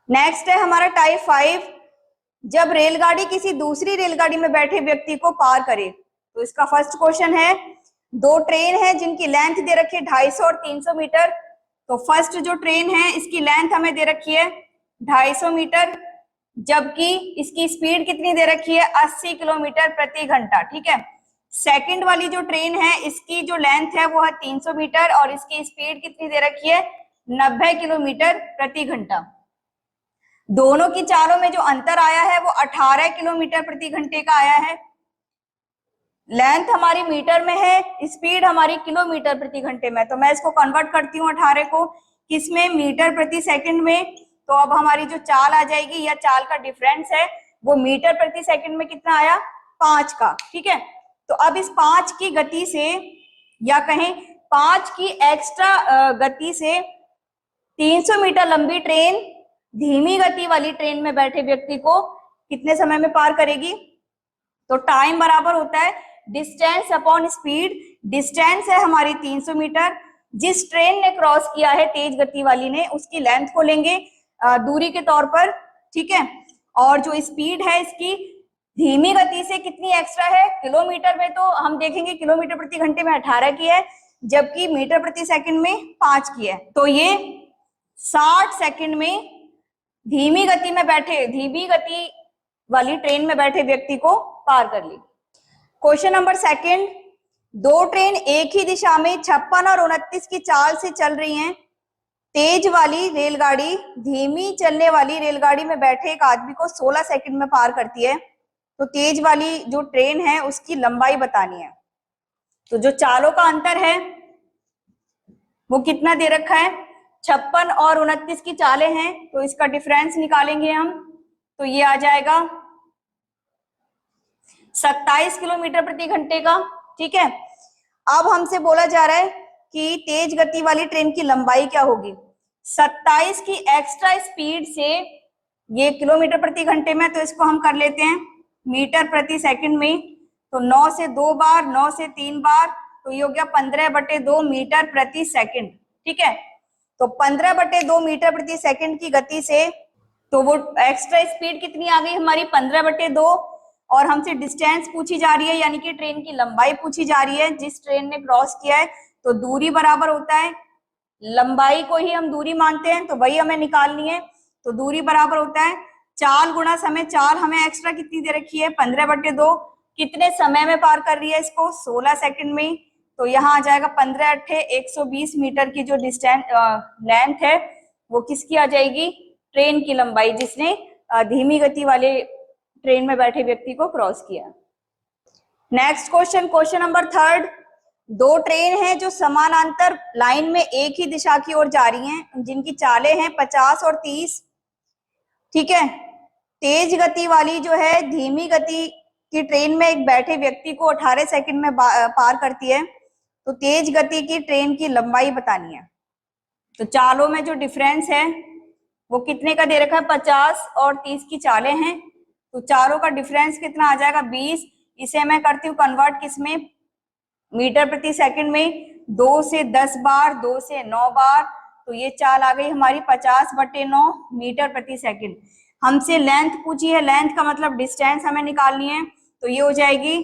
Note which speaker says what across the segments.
Speaker 1: Next है हमारा type 5, जब रेलगाड़ी किसी दूसरी रेलगाड़ी में बैठे व्यक्ति को पार करे। तो इसका फर्स्ट क्वेश्चन है, दो ट्रेन है जिनकी लेंथ दे रखी है 250 और 300 मीटर। तो फर्स्ट जो ट्रेन है इसकी लेंथ हमें दे रखी है 250 मीटर, जबकि इसकी स्पीड कितनी दे रखी है 80 किलोमीटर प्रति घंटा। ठीक है। सेकंड वाली जो ट्रेन है इसकी जो लेंथ है वो है 300 मीटर और इसकी स्पीड कितनी दे रखी है 90 किलोमीटर प्रति घंटा। दोनों की चालों में जो अंतर आया है वो 18 किलोमीटर प्रति घंटे का आया है। लेंथ हमारी मीटर में है, स्पीड हमारी किलोमीटर प्रति घंटे में। तो मैं इसको कन्वर्ट करती हूँ 18 को किसमें, मीटर प्रति सेकंड में। तो अब हमारी जो चाल आ जाएगी या चाल का डिफरेंस है वो मीटर प्रति सेकंड में कितना आया 5 का। ठीक है। तो अब इस 5 की गति से या कहें 5 की एक्स्ट्रा गति से 300 मीटर लंबी ट्रेन धीमी गति वाली ट्रेन में बैठे व्यक्ति को कितने समय में पार करेगी। तो टाइम बराबर होता है डिस्टेंस अपॉन स्पीड। डिस्टेंस है हमारी 300 मीटर, जिस ट्रेन ने क्रॉस किया है तेज गति वाली ने उसकी लेंथ को लेंगे दूरी के तौर पर। ठीक है। और जो स्पीड है इसकी धीमी गति से कितनी एक्स्ट्रा है किलोमीटर में, तो हम देखेंगे किलोमीटर प्रति घंटे में 18 की है, जबकि मीटर प्रति सेकंड में 5 की है। तो ये 60 सेकंड में धीमी गति वाली ट्रेन में बैठे व्यक्ति को पार कर ली। क्वेश्चन नंबर सेकंड, दो ट्रेन एक ही दिशा में 56 और 29 की चाल से चल रही हैं। तेज वाली रेलगाड़ी धीमी चलने वाली रेलगाड़ी में बैठे एक आदमी को 16 सेकंड में पार करती है। तो तेज वाली जो ट्रेन है उसकी लंबाई बतानी है। तो जो चालों का अंतर है वो कितना दे रखा है 56 और 29 की चालें हैं, तो इसका डिफरेंस निकालेंगे हम। तो ये आ जाएगा 27 किलोमीटर प्रति घंटे का। ठीक है। अब हमसे बोला जा रहा है कि तेज गति वाली ट्रेन की लंबाई क्या होगी। 27 की एक्स्ट्रा स्पीड से ये किलोमीटर प्रति घंटे में, तो इसको हम कर लेते हैं मीटर प्रति सेकंड में। तो 9 से 2 बार, 9 से 3 बार, तो ये हो गया 15/2 मीटर प्रति सेकंड। ठीक है। तो 15/2 मीटर प्रति सेकंड की गति से तो वो एक्स्ट्रा स्पीड कितनी आ गई हमारी 15/2, और हमसे डिस्टेंस पूछी जा रही है यानी कि ट्रेन की लंबाई पूछी जा रही है जिस ट्रेन ने क्रॉस किया है। तो दूरी बराबर होता है, लंबाई को ही हम दूरी मानते हैं तो वही हमें निकालनी है। तो दूरी बराबर होता है चाल गुणा समय। चाल हमें एक्स्ट्रा कितनी दे रखी है 15/2, कितने समय में पार कर रही है इसको 16 सेकंड में। तो यहाँ आ जाएगा 15×8 120 मीटर की जो डिस्टेंस लेंथ है वो किसकी आ जाएगी, ट्रेन की लंबाई जिसने धीमी गति वाले ट्रेन में बैठे व्यक्ति को क्रॉस किया। Next question, question number third, दो ट्रेन हैं जो समानांतर लाइन में एक ही दिशा की ओर जा रही हैं, जिनकी चालें हैं 50 और 30। ठीक है। तेज गति वाली जो है धीमी गति की ट्रेन में एक बैठे व्यक्ति को 18 सेकंड में पार करती है। तो तेज गति की ट्रेन की लंबाई बतानी है। तो चालों में जो डिफरेंस है वो कितने का दे रखा है 50 और 30 की चालें हैं। तो चारों का डिफरेंस कितना आ जाएगा 20। इसे मैं करती हूँ कन्वर्ट किसमें, मीटर प्रति सेकंड में। 2 से 10 बार, 2 से 9 बार, तो ये चाल आ गई हमारी 50/9 मीटर प्रति सेकंड। हमसे लेंथ पूछी है, लेंथ का मतलब डिस्टेंस हमें निकालनी है। तो ये हो जाएगी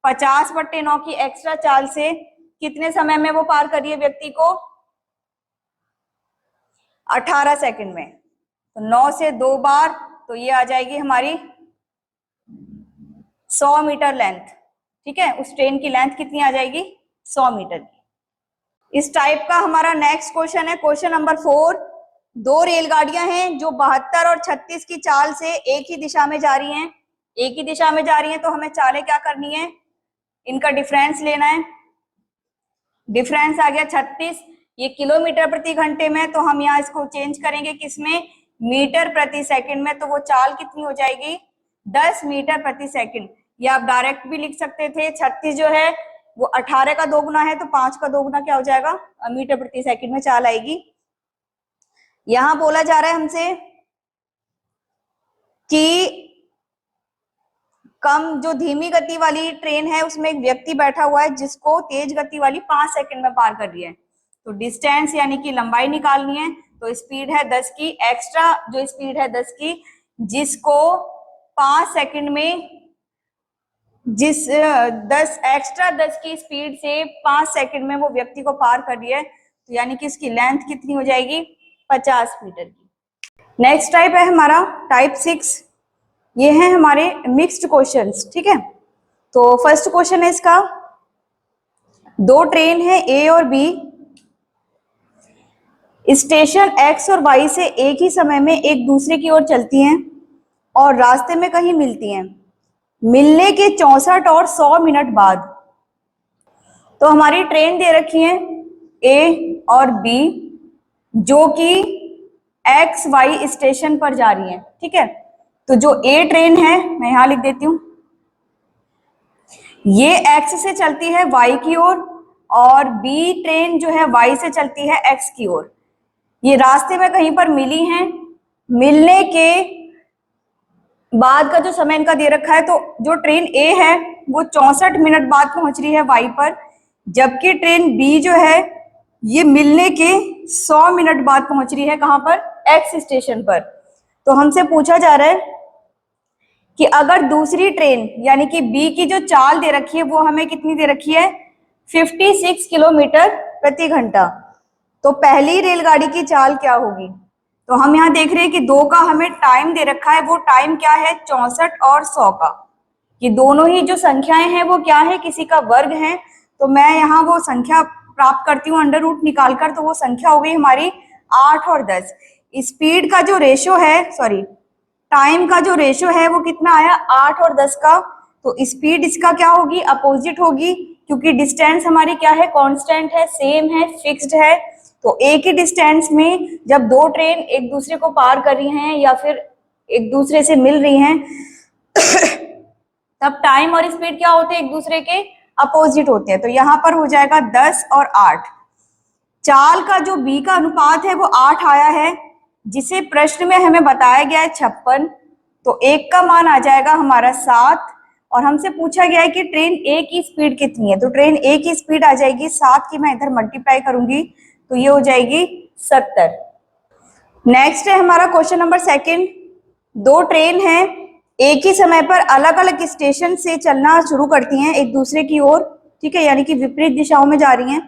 Speaker 1: 50/9 की एक्स्ट्रा चाल से कितने समय में वो पार करिए व्यक्ति को 18 सेकंड में। तो 9 से 2 बार, तो ये आ जाएगी हमारी 100 मीटर लेंथ। ठीक है। उस ट्रेन की लेंथ कितनी आ जाएगी 100 मीटर की। इस टाइप का हमारा नेक्स्ट क्वेश्चन है क्वेश्चन नंबर 4, दो रेलगाड़ियां हैं जो 72 और 36 की चाल से एक ही दिशा में जा रही हैं। एक ही दिशा में जा रही हैं तो हमें चालें क्या करनी है, इनका डिफरेंस लेना है। डिफरेंस आ गया 36, ये किलोमीटर प्रति घंटे में, तो हम यहाँ इसको चेंज करेंगे किसमें, मीटर प्रति सेकंड में। तो वो चाल कितनी हो जाएगी 10 मीटर प्रति सेकंड। या आप डायरेक्ट भी लिख सकते थे, 36 जो है वो 18 का दोगुना है, तो 5 का दोगुना क्या हो जाएगा मीटर प्रति सेकंड में चाल आएगी। यहां बोला जा रहा है हमसे कि कम जो धीमी गति वाली ट्रेन है उसमें एक व्यक्ति बैठा हुआ है जिसको तेज गति वाली 5 सेकंड में पार कर रही है। तो डिस्टेंस यानी कि लंबाई निकालनी है। तो स्पीड है 10 की, एक्स्ट्रा जो स्पीड है 10 की, जिसको 5 सेकंड में, जिस 10 एक्स्ट्रा 10 की स्पीड से 5 सेकंड में वो व्यक्ति को पार कर रही है, तो यानी कि इसकी लेंथ कितनी हो जाएगी, 50 मीटर की। नेक्स्ट टाइप है हमारा टाइप 6। ये है हमारे मिक्स्ड क्वेश्चंस, ठीक है। तो फर्स्ट क्वेश्चन है इसका, दो ट्रेन है ए और बी, स्टेशन एक्स और वाई से एक ही समय में एक दूसरे की ओर चलती हैं और रास्ते में कहीं मिलती हैं, मिलने के 64 और 100 मिनट बाद। तो हमारी ट्रेन दे रखी है ए और बी, जो कि एक्स वाई स्टेशन पर जा रही है, ठीक है। तो जो ए ट्रेन है, मैं यहां लिख देती हूं, ये एक्स से चलती है वाई की ओर, और बी ट्रेन जो है वाई से चलती है एक्स की ओर। ये रास्ते में कहीं पर मिली हैं, मिलने के बाद का जो समय इनका दे रखा है, तो जो ट्रेन ए है वो 64 मिनट बाद पहुंच रही है वाई पर, जबकि ट्रेन बी जो है ये मिलने के 100 मिनट बाद पहुंच रही है कहां पर, एक्स स्टेशन पर। तो हमसे पूछा जा रहा है कि अगर दूसरी ट्रेन यानी कि बी की जो चाल दे रखी है वो हमें कितनी दे रखी है, 56 किलोमीटर प्रति घंटा, तो पहली रेलगाड़ी की चाल क्या होगी। तो हम यहाँ देख रहे हैं कि दो का हमें टाइम दे रखा है, वो टाइम क्या है, 64 और 100 का। ये दोनों ही जो संख्याएं हैं वो क्या है, किसी का वर्ग है। तो मैं यहाँ वो संख्या प्राप्त करती हूँ अंडर रूट निकालकर, तो वो संख्या हो गई हमारी 8 और 10। स्पीड का जो रेशो है, सॉरी टाइम का जो रेशो है वो कितना आया, 8 और 10 का। तो स्पीड इसका क्या होगी, अपोजिट होगी, क्योंकि डिस्टेंस हमारी क्या है, कांस्टेंट है, सेम है, फिक्स्ड है। तो एक ही डिस्टेंस में जब दो ट्रेन एक दूसरे को पार कर रही हैं या फिर एक दूसरे से मिल रही हैं तब टाइम और स्पीड क्या होते हैं, एक दूसरे के अपोजिट होते हैं। तो यहाँ पर हो जाएगा 10 और 8। चाल का जो बी का अनुपात है वो 8 आया है, जिसे प्रश्न में हमें बताया गया है 56। तो एक का मान आ जाएगा हमारा 7, और हमसे पूछा गया है कि ट्रेन ए की स्पीड कितनी है। तो ट्रेन ए की स्पीड आ जाएगी 7 की, मैं इधर मल्टीप्लाई करूंगी तो ये हो जाएगी 70। नेक्स्ट है हमारा क्वेश्चन नंबर 2। दो ट्रेन है एक ही समय पर अलग अलग स्टेशन से चलना शुरू करती हैं एक दूसरे की ओर, ठीक है, यानी कि विपरीत दिशाओं में जा रही हैं।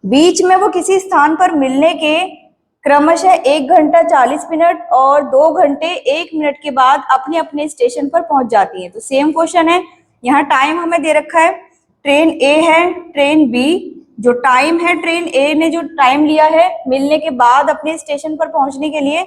Speaker 1: बीच में वो किसी स्थान पर मिलने के क्रमशः 1 घंटा 40 मिनट और 2 घंटे 1 मिनट के बाद अपने अपने स्टेशन पर पहुंच जाती हैं। तो सेम क्वेश्चन है, यहाँ टाइम हमें दे रखा है, ट्रेन ए है, ट्रेन बी, जो टाइम है ट्रेन ए ने जो टाइम लिया है मिलने के बाद अपने स्टेशन पर पहुंचने के लिए,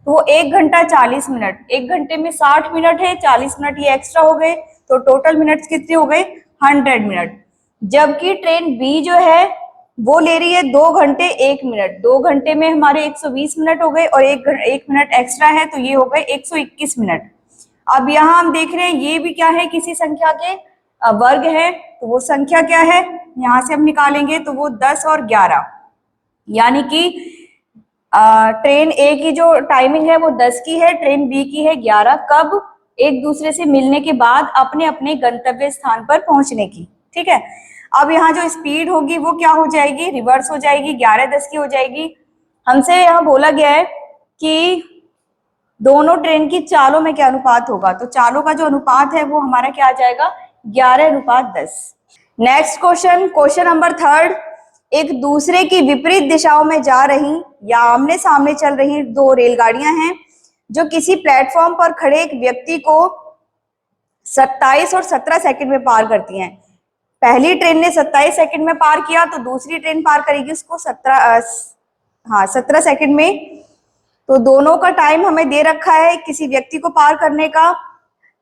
Speaker 1: तो वो 1 घंटा 40 मिनट, 1 घंटे में 60 मिनट है, 40 मिनट ये एक्स्ट्रा हो गए, तो टोटल मिनट्स कितने हो गए, 100 मिनट। जबकि ट्रेन बी जो है वो ले रही है 2 घंटे 1 मिनट, 2 घंटे में हमारे 120 मिनट हो गए, और 1 मिनट एक्स्ट्रा है तो ये हो गए 121 मिनट। अब यहाँ हम देख रहे हैं ये भी क्या है, किसी संख्या के वर्ग है, तो वो संख्या क्या है, यहाँ से हम निकालेंगे तो वो 10 और 11, यानी कि ट्रेन ए की जो टाइमिंग है वो 10 की है, ट्रेन बी की है 11। कब, एक दूसरे से मिलने के बाद अपने अपने गंतव्य स्थान पर पहुंचने की, ठीक है। अब यहाँ जो स्पीड होगी वो क्या हो जाएगी, रिवर्स हो जाएगी, 11-10 की हो जाएगी। हमसे यहाँ बोला गया है कि दोनों ट्रेन की चालों में क्या अनुपात होगा, तो चालों का जो अनुपात है वो हमारा क्या आ जाएगा, 11:10। Next question, question number 3। एक दूसरे की विपरीत दिशाओं में जा रही या आमने सामने चल रही दो रेलगाड़ियां हैं जो किसी प्लेटफॉर्म पर खड़े एक व्यक्ति को 27 और 17 सेकंड में पार करती हैं। पहली ट्रेन ने 27 सेकंड में पार किया, तो दूसरी ट्रेन पार करेगी उसको 17 सेकंड में। तो दोनों का टाइम हमें दे रखा है किसी व्यक्ति को पार करने का,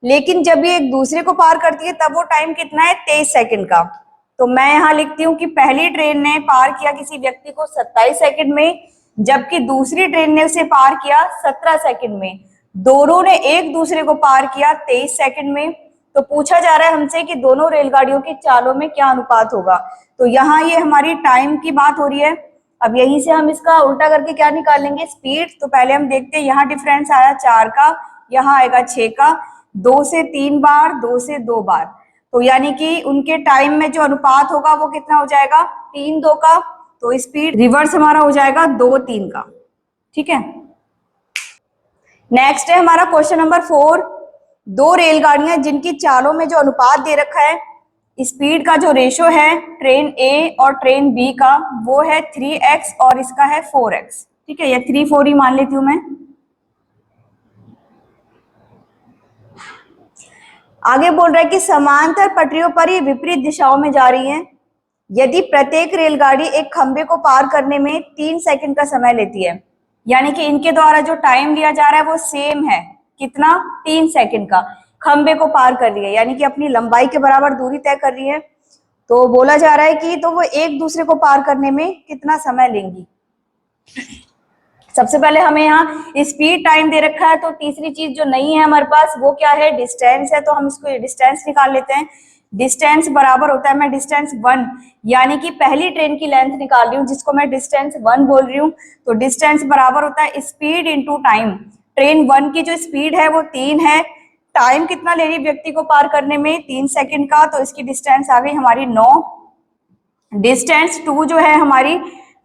Speaker 1: लेकिन जब ये एक दूसरे को पार करती है तब वो टाइम कितना है, 23 सेकंड का। तो मैं यहाँ लिखती हूँ कि पहली ट्रेन ने पार किया किसी व्यक्ति को 27 सेकंड में, जबकि दूसरी ट्रेन ने उसे पार किया 17 सेकंड में। दोनों ने एक दूसरे को पार किया 23 सेकंड में। तो पूछा जा रहा है हमसे कि दोनों रेलगाड़ियों की चालों में क्या अनुपात होगा। तो यहाँ ये हमारी टाइम की बात हो रही है। अब यहीं से हम इसका उल्टा करके क्या निकालेंगे, स्पीड। तो पहले हम देखते हैं, यहाँ डिफरेंस आया 4 का, यहाँ आएगा 6 का, 2 से 3 बार, 2 से 2 बार। तो यानी कि उनके टाइम में जो अनुपात होगा वो कितना हो जाएगा, 3-2 का। तो स्पीड रिवर्स हमारा हो जाएगा 2-3 का। ठीक है। नेक्स्ट है हमारा क्वेश्चन नंबर 4। दो रेलगाड़ियां जिनकी चालों में जो अनुपात दे रखा है, स्पीड का जो रेशो है ट्रेन ए और ट्रेन बी का, वो है 3x और इसका है 4x। ठीक है, या 3-4 ही मान लेती हूं मैं। आगे बोल रहा है कि समांतर पटरियों पर ये विपरीत दिशाओं में जा रही हैं। यदि प्रत्येक रेलगाड़ी एक खंबे को पार करने में 3 सेकंड का समय लेती है, यानी कि इनके द्वारा जो टाइम लिया जा रहा है वो सेम है, कितना, 3 सेकंड का। खंबे को पार कर रही है यानी कि अपनी लंबाई के बराबर दूरी तय कर रही है। तो बोला जा रहा है कि तो वो एक दूसरे को पार करने में कितना समय लेंगी। सबसे पहले हमें यहाँ स्पीड टाइम दे रखा है, तो तीसरी चीज जो नहीं है हमारे पास वो क्या है, डिस्टेंस है। तो हम इसको डिस्टेंस निकाल लेते हैं। डिस्टेंस बराबर होता है, मैं डिस्टेंस 1 यानी कि पहली ट्रेन की लेंथ निकाल रही हूँ जिसको मैं डिस्टेंस 1 बोल रही हूँ। तो डिस्टेंस बराबर होता है स्पीड इंटू टाइम। ट्रेन 1 की जो स्पीड है वो 3 है, टाइम कितना ले रही व्यक्ति को पार करने में, 3 सेकंड का, तो इसकी डिस्टेंस आ गई हमारी 9। डिस्टेंस 2 जो है हमारी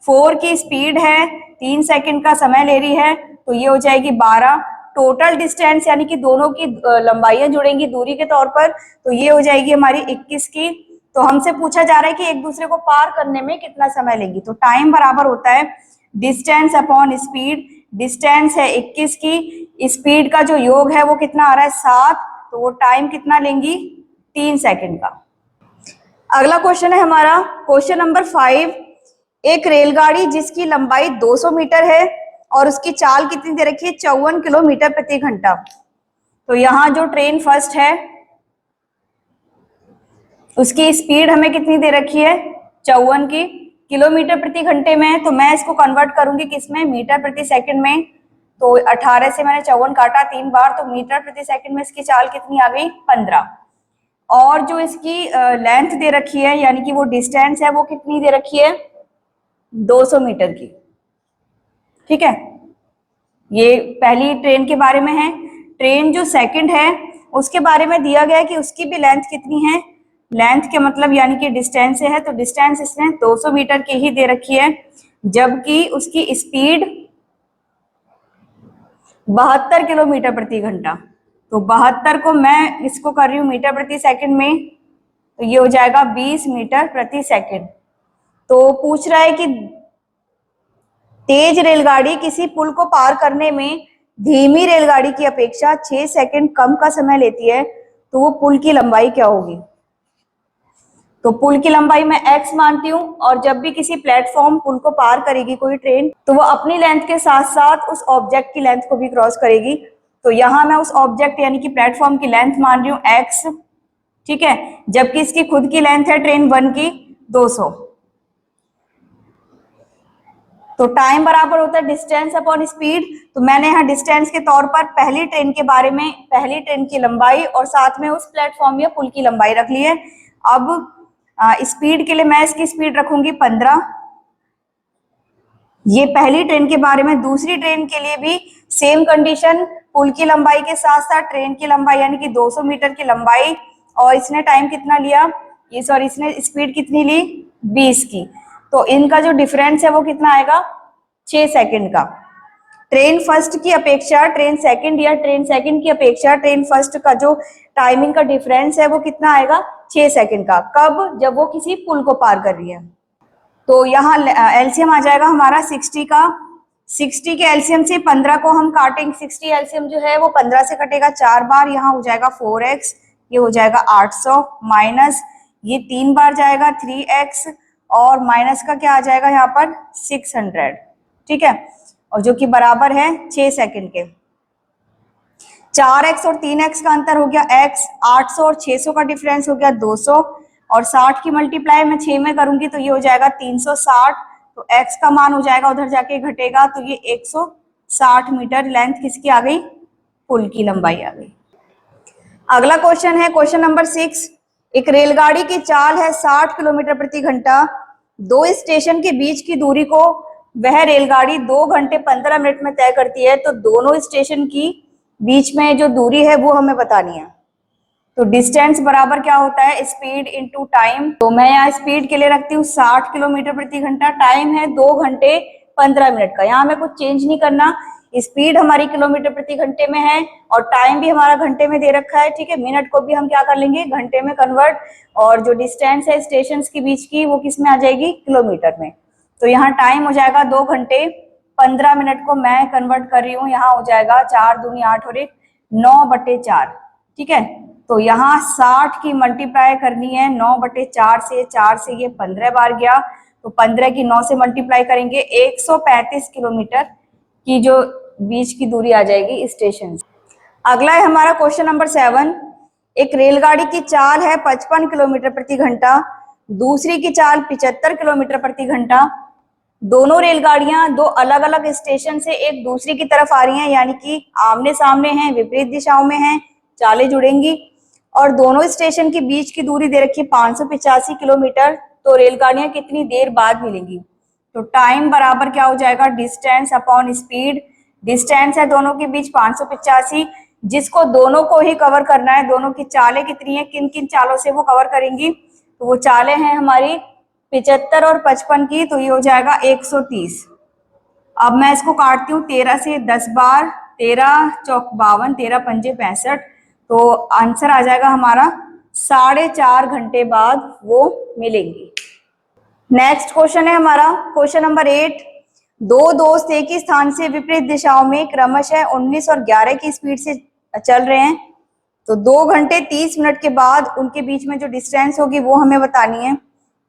Speaker 1: 4 की स्पीड है, 3 सेकंड का समय ले रही है, तो ये हो जाएगी 12। टोटल डिस्टेंस यानी कि दोनों की लंबाइयां जुड़ेंगी दूरी के तौर पर, तो ये हो जाएगी हमारी 21 की। तो हमसे पूछा जा रहा है कि एक दूसरे को पार करने में कितना समय लेगी। तो टाइम बराबर होता है डिस्टेंस अपॉन स्पीड। डिस्टेंस है 21 की, स्पीड का जो योग है वो कितना आ रहा है 7, तो वो टाइम कितना लेंगी, 3 सेकंड का। अगला क्वेश्चन है हमारा क्वेश्चन नंबर 5। एक रेलगाड़ी जिसकी लंबाई 200 मीटर है और उसकी चाल कितनी दे रखी है, 54 किलोमीटर प्रति घंटा। तो यहाँ जो ट्रेन फर्स्ट है उसकी स्पीड हमें कितनी दे रखी है, 54 की, किलोमीटर प्रति घंटे में। तो मैं इसको कन्वर्ट करूंगी किसमें, मीटर प्रति सेकंड में। तो 18 से मैंने 54 काटा 3 बार, तो मीटर प्रति सेकंड में इसकी चाल कितनी आ गई, 15। और जो इसकी लेंथ दे रखी है यानी कि वो डिस्टेंस है वो कितनी दे रखी है, 200 मीटर की। ठीक है, ये पहली ट्रेन के बारे में है। ट्रेन जो सेकंड है उसके बारे में दिया गया है कि उसकी भी लेंथ कितनी है, लेंथ के मतलब यानी कि डिस्टेंस है, तो डिस्टेंस इसने 200 मीटर की ही दे रखी है, जबकि उसकी स्पीड 72 किलोमीटर प्रति घंटा। तो 72 को मैं इसको कर रही हूँ मीटर प्रति सेकंड में, तो ये हो जाएगा 20 मीटर प्रति सेकंड। तो पूछ रहा है कि तेज रेलगाड़ी किसी पुल को पार करने में धीमी रेलगाड़ी की अपेक्षा 6 सेकंड कम का समय लेती है, तो वो पुल की लंबाई क्या होगी। तो पुल की लंबाई मैं x मानती हूँ, और जब भी किसी प्लेटफॉर्म पुल को पार करेगी कोई ट्रेन, तो वो अपनी लेंथ के साथ साथ उस ऑब्जेक्ट की लेंथ को भी क्रॉस करेगी। तो यहाँ मैं उस ऑब्जेक्ट यानी कि प्लेटफॉर्म की लेंथ मान रही हूँ x, ठीक है, जबकि इसकी खुद की लेंथ है ट्रेन 1 की 200। तो टाइम बराबर होता है डिस्टेंस अपॉन स्पीड। तो मैंने यहाँ डिस्टेंस के तौर पर पहली ट्रेन के बारे में, पहली ट्रेन की लंबाई और साथ में उस प्लेटफॉर्म या पुल की लंबाई रख ली है। अब स्पीड के लिए मैं इसकी स्पीड रखूंगी 15। ये पहली ट्रेन के बारे में। दूसरी ट्रेन के लिए भी सेम कंडीशन, पुल की लंबाई के साथ साथ ट्रेन की लंबाई यानी कि 200 मीटर की लंबाई, और इसने टाइम कितना लिया, ये सॉरी इसने स्पीड कितनी ली, 20 की। तो इनका जो डिफरेंस है वो कितना आएगा, 6 सेकंड का। ट्रेन फर्स्ट की अपेक्षा ट्रेन सेकंड या ट्रेन सेकंड की अपेक्षा ट्रेन फर्स्ट का जो टाइमिंग का डिफरेंस है वो कितना आएगा, 6 सेकंड का। कब, जब वो किसी पुल को पार कर रही है। तो यहाँ एलसीएम आ जाएगा हमारा 60 का। 60 के एलसीएम से 15 को हम काटेंगे, 60 एलसीएम जो है वो 15 से कटेगा 4 बार, यहाँ हो जाएगा 4x, ये हो जाएगा 800, माइनस ये 3 बार जाएगा 3x, और माइनस का क्या आ जाएगा यहाँ पर 600, ठीक है, और जो कि बराबर है 6 सेकंड के। 4x और 3x का अंतर हो गया x, 800 और 600 का डिफरेंस हो गया 200, और 60 की मल्टीप्लाई मैं 6 में करूंगी तो ये हो जाएगा 360। तो x का मान हो जाएगा उधर जाके घटेगा, तो ये 160 मीटर लेंथ किसकी आ गई, पुल की लंबाई आ गई। अगला क्वेश्चन है क्वेश्चन नंबर 6। एक रेलगाड़ी की चाल है 60 किलोमीटर प्रति घंटा। दो स्टेशन के बीच की दूरी को वह रेलगाड़ी 2 घंटे 15 मिनट में तय करती है, तो दोनों स्टेशन की बीच में जो दूरी है वो हमें बतानी है। तो डिस्टेंस बराबर क्या होता है, स्पीड इंटू टाइम। तो मैं यहाँ स्पीड के लिए रखती हूँ 60 किलोमीटर प्रति घंटा, टाइम है 2 घंटे 15 मिनट का। यहाँ हमें कुछ चेंज नहीं करना, स्पीड हमारी किलोमीटर प्रति घंटे में है और टाइम भी हमारा घंटे में दे रखा है, ठीक है। मिनट को भी हम क्या कर लेंगे, घंटे में कन्वर्ट, और जो डिस्टेंस है स्टेशन के बीच की वो किस में आ जाएगी, किलोमीटर में। तो यहाँ टाइम हो जाएगा 2 घंटे 15 मिनट को मैं कन्वर्ट कर रही हूँ, यहाँ हो जाएगा 4 दूनी 8 और 1 9/4, ठीक है। तो यहाँ 60 की मल्टीप्लाई करनी है 9/4 से, 4 से ये 15 बार गया, तो 15 की 9 से मल्टीप्लाई करेंगे 135 किलोमीटर की जो बीच की दूरी आ जाएगी स्टेशन से। अगला है हमारा क्वेश्चन नंबर 7। एक रेलगाड़ी की चाल है 55 किलोमीटर प्रति घंटा, दूसरी की चाल 75 किलोमीटर प्रति घंटा। दोनों रेलगाड़ियां दो अलग अलग स्टेशन से एक दूसरी की तरफ आ रही हैं, यानी कि आमने सामने हैं, विपरीत दिशाओं में हैं, चालें जुड़ेंगी, और दोनों स्टेशन के बीच की दूरी दे रखी है 585 किलोमीटर। तो रेलगाड़ियां कितनी देर बाद मिलेंगी? तो टाइम बराबर क्या हो जाएगा, डिस्टेंस अपॉन स्पीड। डिस्टेंस है दोनों के बीच 585, जिसको दोनों को ही कवर करना है। दोनों की चालें कितनी है, किन किन चालों से वो कवर करेंगी? तो वो चालें हैं हमारी 75 और 55 की, तो ये हो जाएगा 130। अब मैं इसको काटती हूँ 13 से 10 बार, 13 चौक 52, 13 पंजे 65, तो आंसर आ जाएगा हमारा 4.5 घंटे बाद वो मिलेंगी। नेक्स्ट क्वेश्चन है हमारा क्वेश्चन नंबर 8। दो दोस्त एक ही स्थान से विपरीत दिशाओं में क्रमशः 19 और 11 की स्पीड से चल रहे हैं। तो 2 घंटे 30 मिनट के बाद उनके बीच में जो डिस्टेंस होगी वो हमें बतानी है।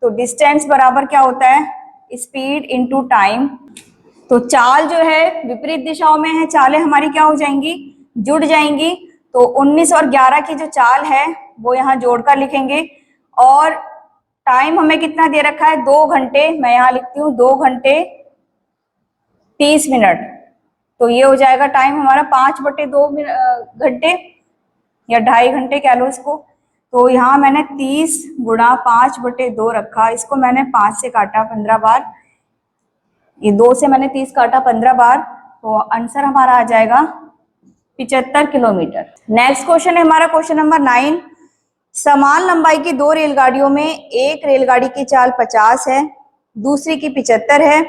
Speaker 1: तो डिस्टेंस बराबर क्या होता है, स्पीड इंटू टाइम। तो चाल जो है विपरीत दिशाओं में है, चालें हमारी क्या हो जाएंगी, जुड़ जाएंगी। तो 19 और 11 की जो चाल है वो यहाँ जोड़कर लिखेंगे, और टाइम हमें कितना दे रखा है, 2 घंटे। मैं यहाँ लिखती हूँ 2 घंटे 30 मिनट। तो ये हो जाएगा टाइम हमारा 5/2 घंटे या 2.5 घंटे कह लो इसको। तो यहाँ मैंने 30 गुणा 5/2 रखा, इसको मैंने 5 से काटा 15 बार, ये 2 से मैंने 30 काटा 15 बार, तो आंसर हमारा आ जाएगा 75 किलोमीटर। नेक्स्ट क्वेश्चन है हमारा क्वेश्चन नंबर 9। समान लंबाई की 2 रेलगाड़ियों में एक रेलगाड़ी की चाल 50 है, दूसरी की 75 है,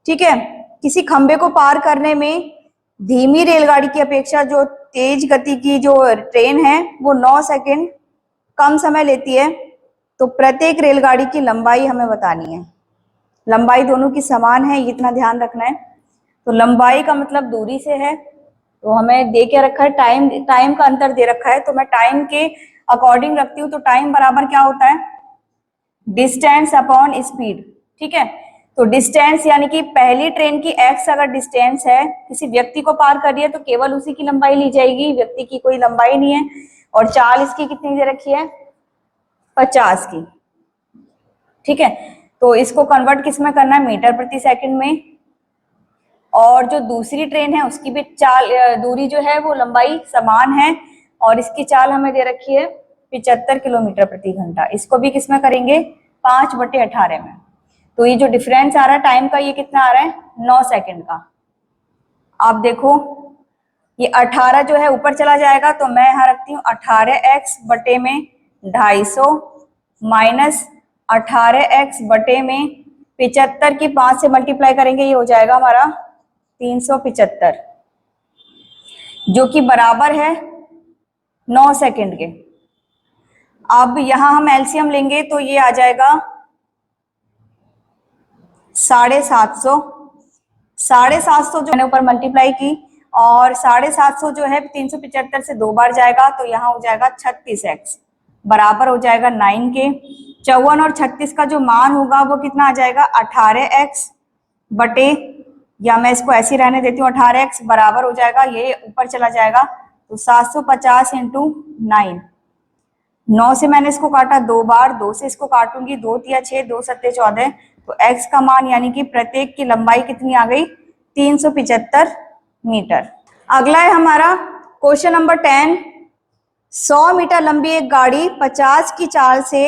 Speaker 1: ठीक है। किसी खंबे को पार करने में धीमी रेलगाड़ी की अपेक्षा जो तेज गति की जो ट्रेन है वो 9 सेकंड कम समय लेती है। तो प्रत्येक रेलगाड़ी की लंबाई हमें बतानी है। लंबाई दोनों की समान है, ये इतना ध्यान रखना है। तो लंबाई का मतलब दूरी से है, तो हमें दे के रखा है टाइम का अंतर दे रखा है, तो मैं टाइम के अकॉर्डिंग रखती हूँ। तो टाइम बराबर क्या होता है, डिस्टेंस अपॉन स्पीड, ठीक है। तो डिस्टेंस यानी कि पहली ट्रेन की x अगर डिस्टेंस है, किसी व्यक्ति को पार कर रही है, तो केवल उसी की लंबाई ली जाएगी, व्यक्ति की कोई लंबाई नहीं है। और चाल इसकी कितनी दे रखी है, 50 की, ठीक है। तो इसको कन्वर्ट किस में करना है, मीटर प्रति सेकंड में। और जो दूसरी ट्रेन है उसकी भी चाल दूरी जो है वो लंबाई समान है, और इसकी चाल हमें दे रखी है 75 किलोमीटर प्रति घंटा। इसको भी किस में करेंगे, 5/18 में। तो ये जो डिफरेंस आ रहा है टाइम का, ये कितना आ रहा है, 9 सेकंड का। आप देखो ये 18 जो है ऊपर चला जाएगा, तो मैं यहाँ रखती हूँ 18x बटे में 250 माइनस 18x बटे में 75 की 5 से मल्टीप्लाई करेंगे, ये हो जाएगा हमारा 375, जो कि बराबर है 9 सेकंड के। अब यहां हम एलसीएम लेंगे तो ये आ जाएगा 750। 750 जो मैंने ऊपर मल्टीप्लाई की, और 750 जो है 375 से 2 बार जाएगा, तो यहाँ हो जाएगा 36x बराबर हो जाएगा 9 के। 54 और 36 का जो मान होगा वो कितना आ जाएगा, 18x बटे, या मैं इसको ऐसे ही रहने देती हूँ, 18x बराबर हो जाएगा, ये ऊपर चला जाएगा, तो 750 इंटू 9। 9 से मैंने इसको काटा 2 बार, 2 से इसको काटूंगी, 2 तिया 6, 2 सत्ते 14, तो x का मान यानी कि प्रत्येक की लंबाई कितनी आ गई, 375 मीटर। अगला है हमारा क्वेश्चन नंबर 10। 100 मीटर लंबी एक गाड़ी 50 की चाल से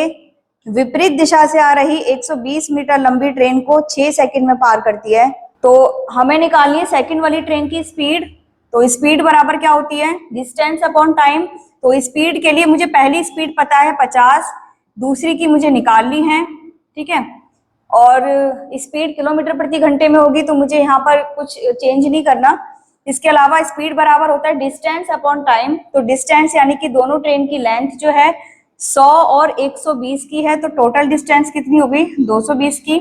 Speaker 1: विपरीत दिशा से आ रही 120 मीटर लंबी ट्रेन को 6 सेकंड में पार करती है। तो हमें निकालनी है सेकंड वाली ट्रेन की स्पीड। तो स्पीड बराबर क्या होती है, डिस्टेंस अपॉन टाइम। तो स्पीड के लिए मुझे पहली स्पीड पता है 50, दूसरी की मुझे निकालनी है, ठीक है। और स्पीड किलोमीटर प्रति घंटे में होगी, तो मुझे यहाँ पर कुछ चेंज नहीं करना। इसके अलावा स्पीड बराबर होता है डिस्टेंस अपॉन टाइम। तो डिस्टेंस यानी कि दोनों ट्रेन की लेंथ जो है 100 और 120 की है, तो टोटल डिस्टेंस कितनी हो गई 220 की।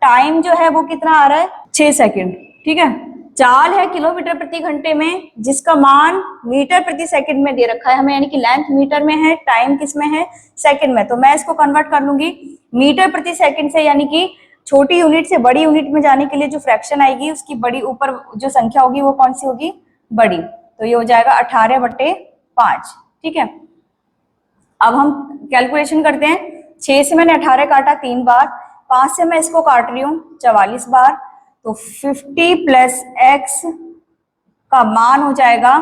Speaker 1: टाइम जो है वो कितना आ रहा है 6 सेकंड, ठीक है। चाल है किलोमीटर प्रति घंटे में, जिसका मान मीटर प्रति सेकंड में दे रखा है हमें, यानी कि लेंथ मीटर में है, टाइम किस में है सेकंड में। तो मैं इसको कन्वर्ट कर लूंगी मीटर प्रति सेकंड से, यानी कि छोटी यूनिट से बड़ी यूनिट में जाने के लिए जो फ्रैक्शन आएगी उसकी बड़ी ऊपर जो संख्या होगी वो कौन सी होगी बड़ी। तो ये हो जाएगा 18/5, ठीक है। अब हम कैलकुलेशन करते हैं। 6 से मैंने 18 काटा 3 बार, 5 से मैं इसको काट रही हूँ 44 बार। तो 50 प्लस एक्स का मान हो जाएगा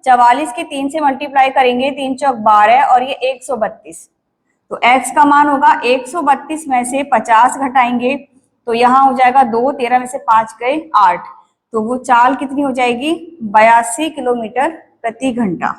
Speaker 1: 44 के 3 से मल्टीप्लाई करेंगे, 3 चौक 12 और ये 132। तो x का मान होगा 132 में से 50 घटाएंगे तो यहाँ हो जाएगा 2, 13 में से 5 गए 8। तो वो चाल कितनी हो जाएगी 82 किलोमीटर प्रति घंटा।